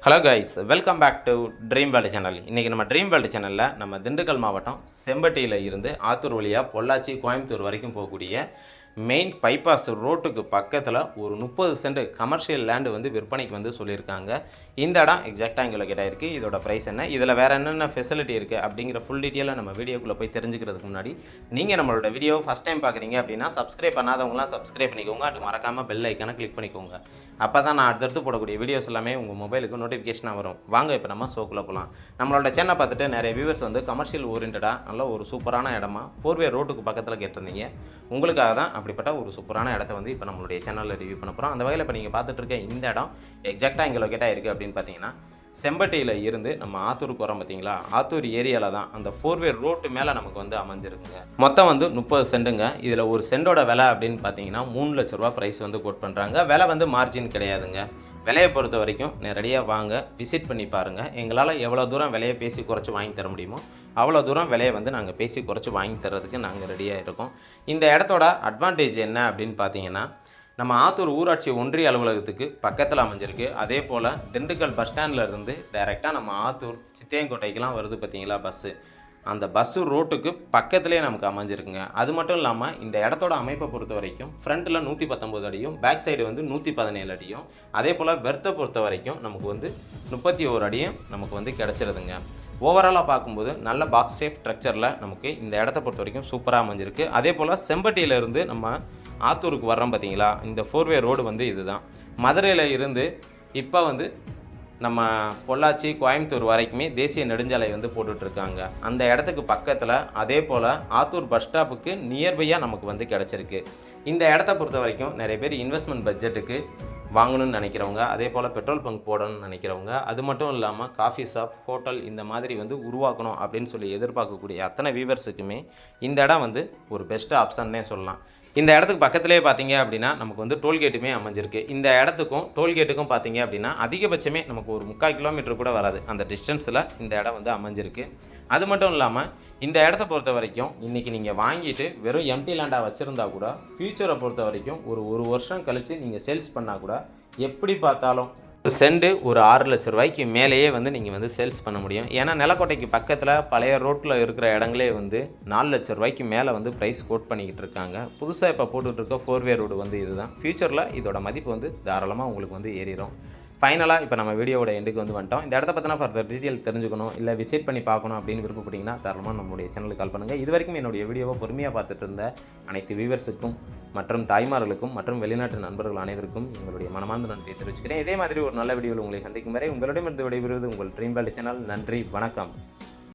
Hello guys, welcome back to dream world channel. இன்றைக்கி நம்ம dream world சேனலில் நம்ம திண்டுக்கல் மாவட்டம் செம்பட்டியில் இருந்து ஆத்தூர் வழியாக பொள்ளாச்சி கோயம்புத்தூர் வரைக்கும் போகக்கூடிய மெயின் பைபாஸ் ரோட்டுக்கு பக்கத்தில் ஒரு 30 சென்ட் கமர்ஷியல் லேண்டு வந்து விற்பனைக்கு வந்து சொல்லியிருக்காங்க. இந்த இடம் எக்ஸாக்டாக எங்களை கிட்ட இருக்குது. இதோட ப்ரைஸ் என்ன, இதில் வேறு என்னென்ன ஃபெசிலிட்டி இருக்குது அப்படிங்கிற ஃபுல் டீட்டெயிலாக நம்ம வீடியோக்குள்ளே போய் தெரிஞ்சுக்கிறதுக்கு முன்னாடி நீங்கள் நம்மளோட வீடியோ ஃபஸ்ட் டைம் பார்க்குறீங்க அப்படின்னா சப்ஸ்கிரைப் பண்ணாதவங்களாம் சப்ஸ்கிரைப் பண்ணிக்கோங்க. அது மறக்காமல் பெல் ஐக்கானை கிளிக் பண்ணிக்கோங்க. அப்போ தான் நான் அடுத்தடுத்து போடக்கூடிய வீடியோஸ் எல்லாமே உங்கள் மொபைலுக்கு நோட்டிஃபிகேஷனாக வரும். வாங்க இப்போ நம்ம ஷோக்குள்ளே போகலாம். நம்மளோட சேனலை பார்த்துட்டு நிறைய வியூவர்ஸ் வந்து கமர்ஷியல் ஓரியன்டாக நல்ல ஒரு சூப்பரான இடமா 4-வே ரோட்டுக்கு பக்கத்தில் கேட்டிருந்தீங்க. உங்களுக்காக தான் அப்படிப்பட்ட ஒரு சூப்பரான இடத்த வந்து இப்போ நம்மளுடைய சேனலில் ரிவ்யூ பண்ண போகிறோம். அந்த வகையில் இப்போ நீங்கள் பார்த்துட்டு இருக்க இந்த இடம் எக்ஸாக்டாக இங்கே லொக்கேட்டாக இருக்குது அப்படின்னு பார்த்தீங்கன்னா செம்பட்டியில் இருந்து நம்ம ஆத்தூருக்கு வரோம் பார்த்தீங்களா, ஆத்தூர் ஏரியாவில் தான் அந்த 4-வே ரோட்டு மேலே நமக்கு வந்து அமைஞ்சிருக்குங்க. மொத்தம் வந்து 30 சென்ட்டுங்க. இதில் ஒரு சென்டோட விலை அப்படின்னு பார்த்தீங்கன்னா 3 லட்ச ரூபா ப்ரைஸ் வந்து கோட் பண்ணுறாங்க. விலை வந்து மார்ஜின் கிடையாதுங்க. விலையை பொறுத்த வரைக்கும் நேரடியாக வாங்க, விசிட் பண்ணி பாருங்கள். எங்களால் எவ்வளோ தூரம் விலையை பேசி குறைச்சி வாங்கி தர முடியுமோ அவ்வளோ தூரம் விலையை வந்து நாங்கள் பேசி குறைச்சி வாங்கி தரதுக்கு நாங்கள் ரெடியாக இருக்கோம். இந்த இடத்தோட அட்வான்டேஜ் என்ன அப்படின்னு பார்த்தீங்கன்னா, நம்ம ஆத்தூர் ஊராட்சி ஒன்றிய அலுவலகத்துக்கு பக்கத்தில் அமைஞ்சிருக்கு. அதே போல் திண்டுக்கல் பஸ் ஸ்டாண்டில் இருந்து டைரெக்டாக நம்ம ஆத்தூர் சித்தியங்கோட்டைக்கெலாம் வருது பார்த்தீங்களா பஸ்ஸு, அந்த பஸ்ஸு ரோட்டுக்கு பக்கத்துலேயே நமக்கு அமைஞ்சிருக்குங்க. அது மட்டும் இல்லாமல் இந்த இடத்தோட அமைப்பை பொறுத்த வரைக்கும் ஃப்ரண்ட்டில் 119 அடியும், பேக் சைடு வந்து 117 அடியும், அதே போல் பெர்த்தை பொறுத்த வரைக்கும் நமக்கு வந்து 31 அடியும் நமக்கு வந்து கிடச்சிருதுங்க. ஓவராலாக பார்க்கும்போது நல்ல பாக்ஸ் சேஃப் ஸ்ட்ரக்சரில் நமக்கு இந்த இடத்த பொறுத்த வரைக்கும் சூப்பராக அமைஞ்சிருக்கு. அதே போல் செம்பட்டியிலேருந்து நம்ம ஆத்தூருக்கு வர்றோம் பார்த்தீங்களா, இந்த 4-வே ரோடு வந்து இதுதான். மதுரையில் இருந்து இப்போ வந்து நம்ம பொள்ளாச்சி கோயம்புத்தூர் வரைக்குமே தேசிய நெடுஞ்சாலை வந்து போட்டுட்ருக்காங்க. அந்த இடத்துக்கு பக்கத்தில் அதே போல் ஆத்தூர் பஸ் ஸ்டாப்புக்கு நியர்பையாக நமக்கு வந்து கிடச்சிருக்கு. இந்த இடத்த பொறுத்த வரைக்கும் நிறைய பேர் இன்வெஸ்ட்மெண்ட் பட்ஜெட்டுக்கு வாங்கணும்னு நினைக்கிறவங்க, அதே போல் பெட்ரோல் பங்க் போடணும்னு நினைக்கிறவங்க, அது மட்டும் இல்லாமல் காஃபி ஷாப், ஹோட்டல் இந்த மாதிரி வந்து உருவாக்கணும் அப்படின்னு சொல்லி எதிர்பார்க்கக்கூடிய அத்தனை வியூவர்ஸுக்குமே இந்த இடம் வந்து ஒரு பெஸ்ட் ஆப்ஷன்னே சொல்லலாம். இந்த இடத்துக்கு பக்கத்துலேயே பார்த்தீங்க அப்படின்னா நமக்கு வந்து டோல்கேட்டுமே அமைஞ்சிருக்கு. இந்த இடத்துக்கும் டோல்கேட்டுக்கும் பார்த்தீங்க அப்படின்னா அதிகபட்சமே நமக்கு ஒரு 3/4 கிலோமீட்டர் கூட வராது அந்த டிஸ்டன்ஸில் இந்த இடம் வந்து அமைஞ்சிருக்கு. அது மட்டும் இல்லாமல் இந்த இடத்த பொறுத்த வரைக்கும் இன்றைக்கி நீங்கள் வாங்கிட்டு வெறும் எம்டி லேண்டாக வச்சுருந்தா கூட ஃப்யூச்சரை பொறுத்த வரைக்கும் ஒரு வருஷம் கழித்து நீங்கள் சேல்ஸ் பண்ணால் கூட எப்படி பார்த்தாலும் சென்ட் ஒரு 6 லட்ச ரூபாய்க்கு மேலேயே வந்து நீங்கள் வந்து சேல்ஸ் பண்ண முடியும். ஏன்னா நிலக்கோட்டைக்கு பக்கத்தில் பழைய ரோட்டில் இருக்கிற இடங்களே வந்து 4 லட்ச ரூபாய்க்கு மேலே வந்து ப்ரைஸ் கோட் பண்ணிக்கிட்டு இருக்காங்க. புதுசாக இப்போ போட்டுட்ருக்க 4-வே ரோடு வந்து இதுதான். ஃப்யூச்சரில் இதோட மதிப்பு வந்து தாராளமாக உங்களுக்கு வந்து ஏறிடும். ஃபைனலாக இப்போ நம்ம வீடியோவோட எண்டுக்கு வந்து வந்துட்டோம். இந்த இடத்த பற்றினா ஃபர்தர் டீட்டெயில் தெரிஞ்சுக்கணும், இல்லை விசிட் பண்ணி பார்க்கணும் அப்படின்னு விருப்பப்பட்டீங்கன்னா தாராளமாக நம்மளுடைய சேனலுக்கு கால் பண்ணுங்கள். இது வரைக்கும் என்னுடைய வீடியோவை பொறுமையாக பார்த்துட்டு இருந்த அனைத்து வியூவர்ஸுக்கும் மற்றும் தாய்மார்களுக்கும் மற்றும் வெளிநாட்டு நண்பர்கள் அனைவருக்கும் எங்களுடைய மனமார்ந்த நன்றியை தெரிவிச்சுக்கிறேன். இதே மாதிரி ஒரு நல்ல வீடியோவில் உங்களை சந்திக்கும் வரை உங்களிடமிருந்து விடைபெறுவது உங்கள் ட்ரீம் வேர்ல்டு சேனல். நன்றி, வணக்கம்.